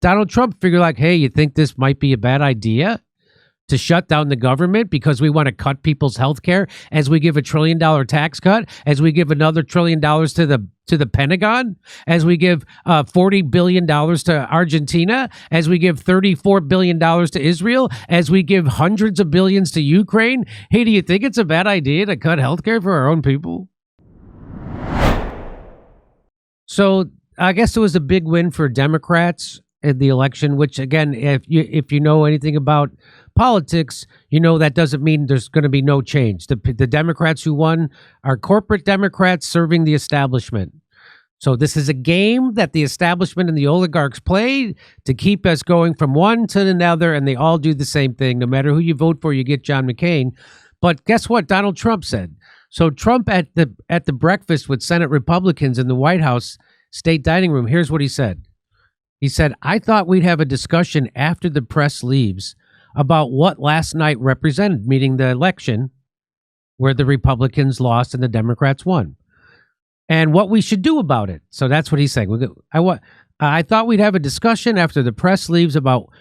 Donald Trump figured like, hey, you think this might be a bad idea to shut down the government because we want to cut people's health care as we give $1 trillion tax cut, as we give another $1 trillion to the Pentagon, as we give $40 billion to Argentina, as we give $34 billion to Israel, as we give hundreds of billions to Ukraine. Hey, do you think it's a bad idea to cut health care for our own people? So I guess it was a big win for Democrats in the election, which, again, if you know anything about politics, you know that doesn't mean there's going to be no change. The Democrats who won are corporate Democrats serving the establishment. So this is a game that the establishment and the oligarchs play to keep us going from one to another, and they all do the same thing. No matter who you vote for, you get John McCain. But guess what Donald Trump said? So Trump at the breakfast with Senate Republicans in the White House State Dining Room, here's what he said. He said, I thought we'd have a discussion after the press leaves about what last night represented, meaning the election where the Republicans lost and the Democrats won, and what we should do about it. So that's what he's saying. I thought we'd have a discussion after the press leaves about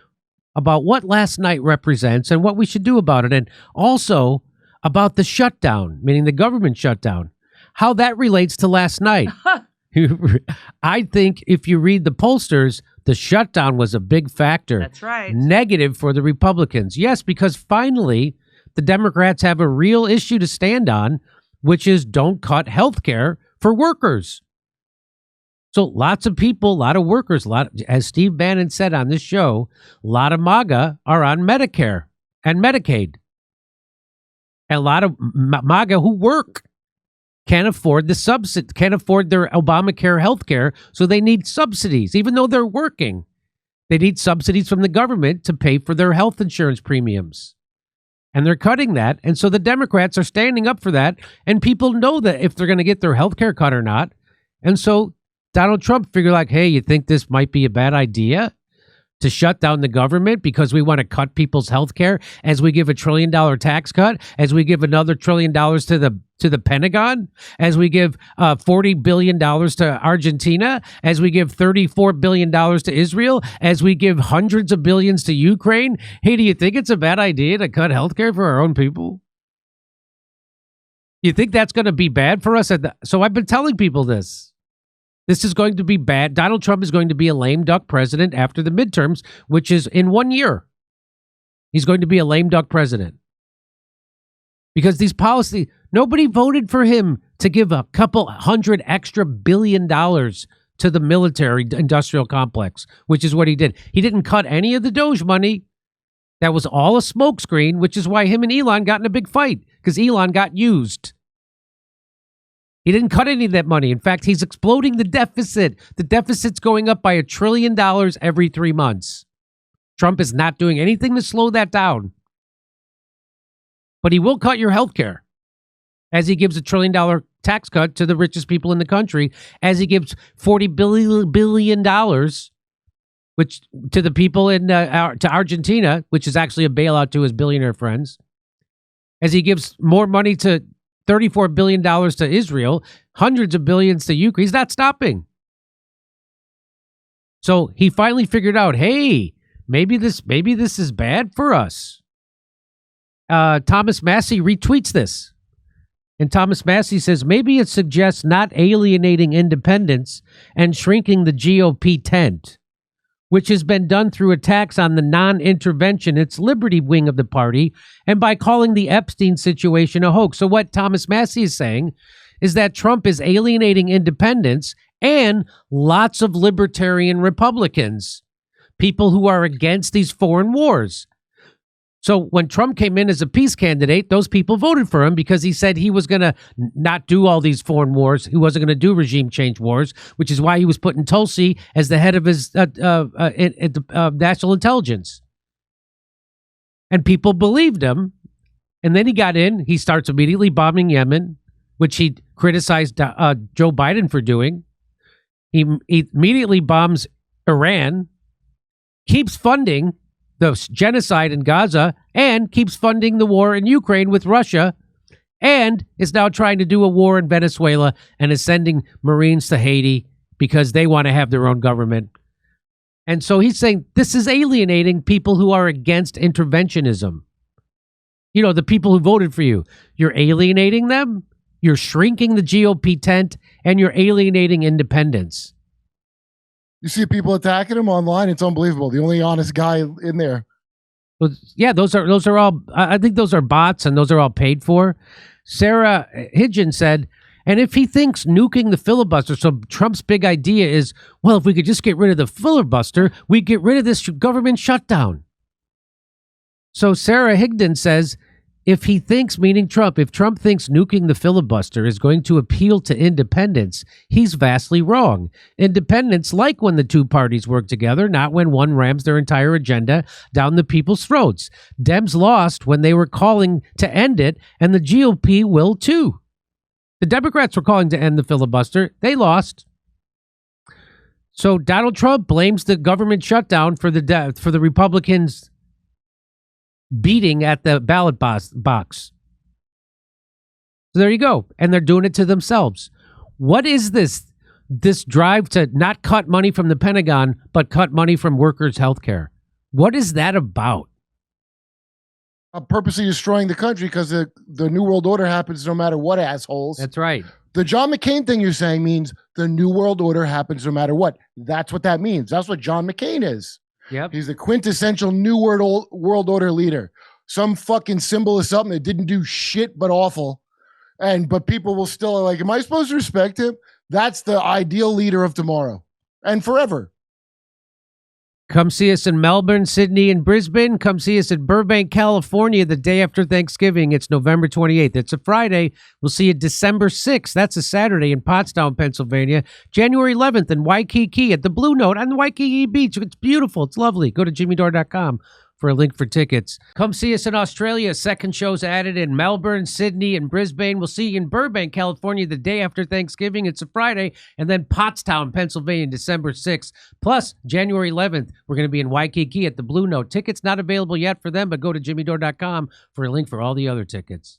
what last night represents and what we should do about it, and also about the shutdown, meaning the government shutdown, how that relates to last night. I think if you read the pollsters, the shutdown was a big factor. That's right. Negative for the Republicans. Yes, because finally the Democrats have a real issue to stand on, which is don't cut health care for workers. So lots of people, a lot of workers, as Steve Bannon said on this show, a lot of MAGA are on Medicare and Medicaid. And a lot of MAGA who work can't afford their Obamacare health care, so they need subsidies. Even though they're working, they need subsidies from the government to pay for their health insurance premiums. And they're cutting that. And so the Democrats are standing up for that. And people know that if they're going to get their health care cut or not. And so Donald Trump figured like, hey, you think this might be a bad idea to shut down the government because we want to cut people's health care as we give $1 trillion tax cut, as we give another $1 trillion to the Pentagon, as we give $40 billion to Argentina, as we give $34 billion to Israel, as we give hundreds of billions to Ukraine. Hey, do you think it's a bad idea to cut health care for our own people? You think that's going to be bad for us? So I've been telling people this. This is going to be bad. Donald Trump is going to be a lame duck president after the midterms, which is in 1 year. He's going to be a lame duck president. Because these policies, nobody voted for him to give a couple hundred extra $1 billion to the military industrial complex, which is what he did. He didn't cut any of the Doge money. That was all a smokescreen, which is why him and Elon got in a big fight, because Elon got used. He didn't cut any of that money. In fact, he's exploding the deficit. The deficit's going up by $1 trillion every 3 months. Trump is not doing anything to slow that down. But he will cut your health care as he gives $1 trillion tax cut to the richest people in the country, as he gives $40 billion which to the people in to Argentina, which is actually a bailout to his billionaire friends, as he gives more money to $34 billion to Israel, hundreds of billions to Ukraine. He's not stopping. So he finally figured out, hey, maybe this is bad for us. Thomas Massie retweets this. And Thomas Massie says, maybe it suggests not alienating independents and shrinking the GOP tent, which has been done through attacks on the non-interventionist liberty wing of the party and by calling the Epstein situation a hoax. So what Thomas Massie is saying is that Trump is alienating independents and lots of libertarian Republicans, people who are against these foreign wars. So when Trump came in as a peace candidate, those people voted for him because he said he was going to not do all these foreign wars. He wasn't going to do regime change wars, which is why he was putting Tulsi as the head of his national intelligence. And people believed him. And then he got in. He starts immediately bombing Yemen, which he criticized Joe Biden for doing. He immediately bombs Iran, keeps funding the genocide in Gaza, and keeps funding the war in Ukraine with Russia, and is now trying to do a war in Venezuela and is sending Marines to Haiti because they want to have their own government. And so he's saying this is alienating people who are against interventionism. You know, the people who voted for you. You're alienating them, you're shrinking the GOP tent, and you're alienating independents. You see people attacking him online. It's unbelievable. The only honest guy in there. Well, yeah, those are all, I think those are bots, and those are all paid for. Sarah Hidgen said, and if he thinks nuking the filibuster, so Trump's big idea is, well, if we could just get rid of the filibuster, we get rid of this government shutdown. So Sarah Higdon says, if he thinks, meaning Trump, if Trump thinks nuking the filibuster is going to appeal to independents, he's vastly wrong. Independents like when the two parties work together, not when one rams their entire agenda down the people's throats. Dems lost when they were calling to end it, and the GOP will too. The Democrats were calling to end the filibuster. They lost. So Donald Trump blames the government shutdown for the Republicans' beating at the ballot box. So there you go. And they're doing it to themselves. What is this drive to not cut money from the Pentagon, but cut money from workers' health care? What is that about? Purposely destroying the country because the New World Order happens no matter what, assholes. That's right. The John McCain thing you're saying means the New World Order happens no matter what. That's what that means. That's what John McCain is. Yep. He's the quintessential New World Order leader. Some fucking symbol of something that didn't do shit but awful. But people will still like, am I supposed to respect him? That's the ideal leader of tomorrow and forever. Come see us in Melbourne, Sydney, and Brisbane. Come see us in Burbank, California, the day after Thanksgiving. It's November 28th. It's a Friday. We'll see you December 6th. That's a Saturday in Pottstown, Pennsylvania. January 11th in Waikiki at the Blue Note on the Waikiki Beach. It's beautiful. It's lovely. Go to jimmydore.com for a link for tickets. Come see us in Australia. Second show's added in Melbourne, Sydney, and Brisbane. We'll see you in Burbank, California, the day after Thanksgiving. It's a Friday. And then Pottstown, Pennsylvania, December 6th. Plus, January 11th, we're going to be in Waikiki at the Blue Note. Tickets not available yet for them, but go to jimmydore.com for a link for all the other tickets.